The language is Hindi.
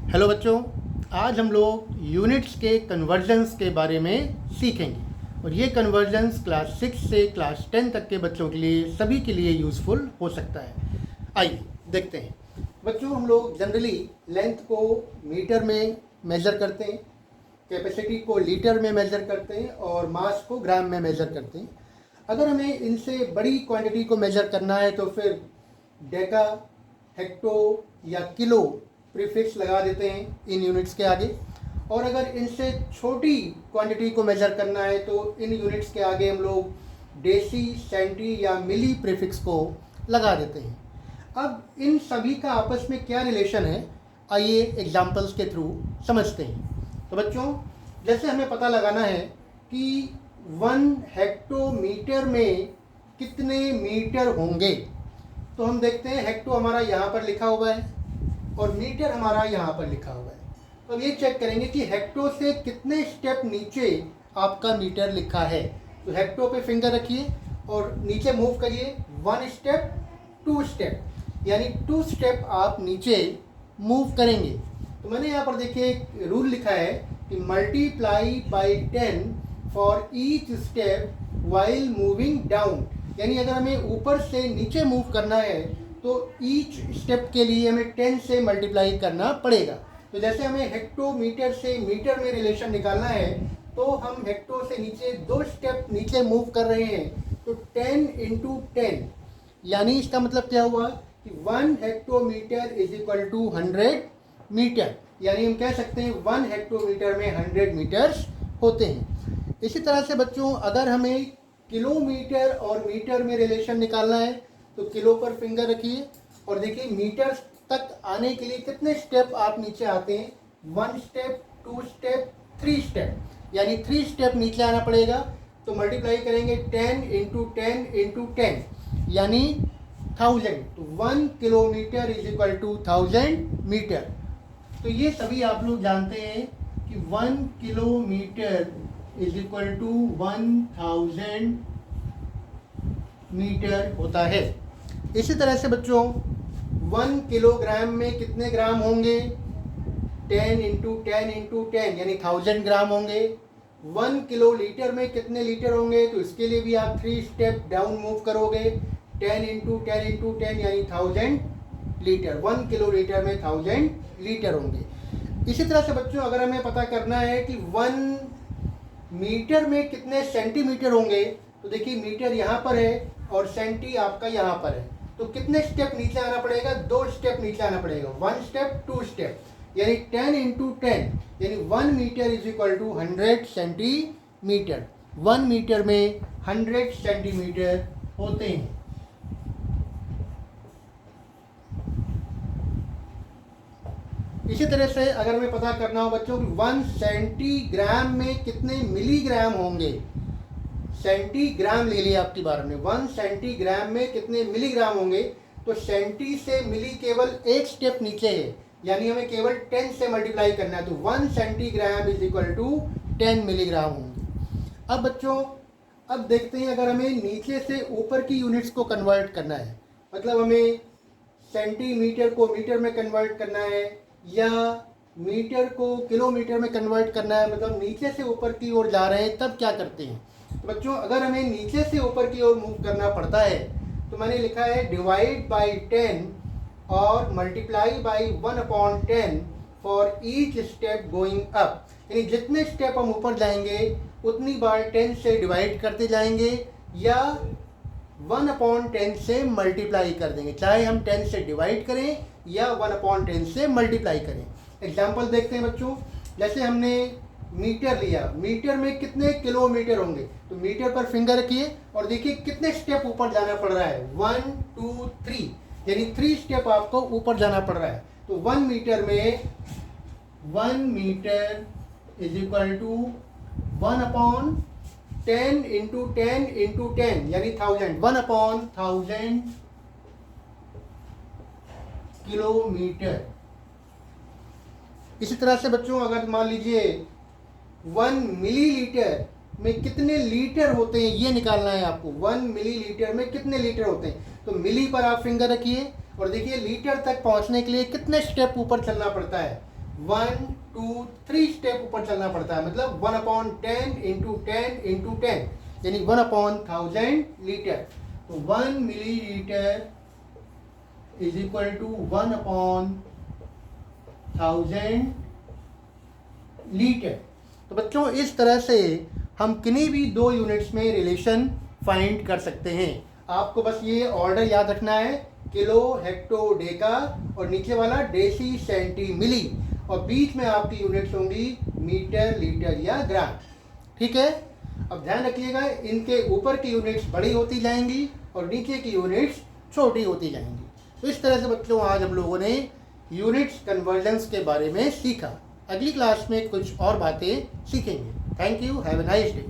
हेलो बच्चों, आज हम लोग यूनिट्स के कन्वर्जन्स के बारे में सीखेंगे और ये कन्वर्जन्स क्लास 6 से क्लास 10 तक के बच्चों के लिए सभी के लिए यूज़फुल हो सकता है। आइए देखते हैं। बच्चों, हम लोग जनरली लेंथ को मीटर में मेज़र करते हैं, कैपेसिटी को लीटर में मेज़र करते हैं और मास को ग्राम में मेज़र करते हैं। अगर हमें इनसे बड़ी क्वांटिटी को मेज़र करना है तो फिर डेका, हेक्टो या किलो प्रीफिक्स लगा देते हैं इन यूनिट्स के आगे, और अगर इनसे छोटी क्वांटिटी को मेज़र करना है तो इन यूनिट्स के आगे हम लोग डेसी, सेंटी या मिली प्रीफिक्स को लगा देते हैं। अब इन सभी का आपस में क्या रिलेशन है, आइए एग्जाम्पल्स के थ्रू समझते हैं। तो बच्चों, जैसे हमें पता लगाना है कि 1 हेक्टोमीटर में कितने मीटर होंगे, तो हम देखते हैं हेक्टो हमारा यहाँ पर लिखा हुआ है और मीटर हमारा यहाँ पर लिखा हुआ है। तो अब ये चेक करेंगे कि हेक्टो से कितने स्टेप नीचे आपका मीटर लिखा है। तो हेक्टो पे फिंगर रखिए और नीचे मूव करिए 1 स्टेप 2 स्टेप, यानी 2 स्टेप आप नीचे मूव करेंगे। तो मैंने यहाँ पर देखिए एक रूल लिखा है कि multiply by 10 for each step while moving down, यानी अगर हमें ऊपर से नीचे मूव करना है तो ईच स्टेप के लिए हमें 10 से मल्टीप्लाई करना पड़ेगा। तो जैसे हमें हेक्टोमीटर से मीटर में रिलेशन निकालना है तो हम हेक्टो से नीचे 2 स्टेप नीचे मूव कर रहे हैं, तो 10 इंटू 10, यानी इसका मतलब क्या हुआ कि 1 hectometre is equal to 100 metre, यानी हम कह सकते हैं 1 हेक्टोमीटर में 100 मीटर्स होते हैं। इसी तरह से बच्चों, अगर हमें किलोमीटर और मीटर में रिलेशन निकालना है तो किलो पर फिंगर रखिए और देखिए मीटर तक आने के लिए कितने स्टेप आप नीचे आते हैं। 1 स्टेप, 2 स्टेप, 3 स्टेप, यानी 3 स्टेप नीचे आना पड़ेगा। तो मल्टीप्लाई करेंगे 10 इंटू 10 इंटू 10, यानी 1000। तो 1 kilometre is equal to 1000 metre. तो ये सभी आप लोग जानते हैं कि 1 kilometre is equal to 1000 metre होता है। इसी तरह से बच्चों, 1 किलोग्राम में कितने ग्राम होंगे, 10 इंटू 10 इंटू 10, यानी 1000 ग्राम होंगे। 1 किलो लीटर में कितने लीटर होंगे, तो इसके लिए भी आप 3 स्टेप डाउन मूव करोगे, 10 इंटू 10 इंटू 10, यानी 1000 लीटर। 1 किलो लीटर में 1000 लीटर होंगे। इसी तरह से बच्चों, अगर हमें पता करना है कि 1 मीटर में कितने सेंटीमीटर होंगे, तो देखिए मीटर यहाँ पर है और सेंटी आपका यहाँ पर है, तो कितने स्टेप नीचे आना पड़ेगा, 2 स्टेप नीचे आना पड़ेगा। 1 स्टेप 2 स्टेप, यानी 10 इंटू 10, यानी 1 metre is equal to 100 centimetre. 1 metre में 100 सेंटीमीटर होते हैं। इसी तरह से अगर हमें पता करना हो बच्चों कि 1 सेंटीग्राम में कितने मिलीग्राम होंगे, सेंटीग्राम ले लिया आपकी बार में, 1 सेंटीग्राम में कितने मिलीग्राम होंगे, तो सेंटी से मिली केवल 1 स्टेप नीचे है, यानी हमें केवल 10 से मल्टीप्लाई करना है। तो 1 centigram is equal to 10 milligram होंगे। अब बच्चों, अब देखते हैं अगर हमें नीचे से ऊपर की यूनिट्स को कन्वर्ट करना है, मतलब हमें सेंटीमीटर को मीटर में कन्वर्ट करना है या मीटर को किलोमीटर में कन्वर्ट करना है, मतलब नीचे से ऊपर की ओर जा रहे हैं, तब क्या करते हैं। तो बच्चों, अगर हमें नीचे से ऊपर की ओर मूव करना पड़ता है तो मैंने लिखा है डिवाइड बाई 10 और multiply by 1/10 for each step going up, यानी जितने स्टेप हम ऊपर जाएंगे उतनी बार 10 से डिवाइड करते जाएंगे या 1/10 से मल्टीप्लाई कर देंगे, चाहे हम 10 से डिवाइड करें या 1/10 से मल्टीप्लाई करें। एग्जाम्पल देखते हैं बच्चों, जैसे हमने मीटर लिया, मीटर में कितने किलोमीटर होंगे, तो मीटर पर फिंगर रखिए और देखिए कितने स्टेप ऊपर जाना पड़ रहा है, 1 2 3, यानी 3 स्टेप आपको ऊपर जाना पड़ रहा है। तो 1 मीटर में 1 metre is equal to 1/10 into 10 into 10, यानी 1000, 1/1000 किलोमीटर। इसी तरह से बच्चों, अगर मान लीजिए 1 मिलीलीटर में कितने लीटर होते हैं, ये निकालना है आपको। 1 मिलीलीटर में कितने लीटर होते हैं, तो मिली पर आप फिंगर रखिए और देखिए लीटर तक पहुंचने के लिए कितने स्टेप ऊपर चलना पड़ता है। 1 2 3 स्टेप ऊपर चलना पड़ता है, मतलब 1/10 इंटू 10 इंटू 10, यानी 1/1000 लीटर। तो 1 millilitre is equal to 1/1000 litre. तो बच्चों इस तरह से हम किन्हीं भी दो यूनिट्स में रिलेशन फाइंड कर सकते हैं। आपको बस ये ऑर्डर याद रखना है, किलो, हेक्टो, डेका और नीचे वाला डेसी, सेंटी, मिली, और बीच में आपकी यूनिट्स होंगी मीटर, लीटर या ग्राम। ठीक है, अब ध्यान रखिएगा इनके ऊपर की यूनिट्स बड़ी होती जाएंगी और नीचे की यूनिट्स छोटी होती जाएंगी। तो इस तरह से बच्चों आज हम लोगों ने यूनिट्स कन्वर्जेंस के बारे में सीखा। अगली क्लास में कुछ और बातें सीखेंगे। Thank you, have a nice day.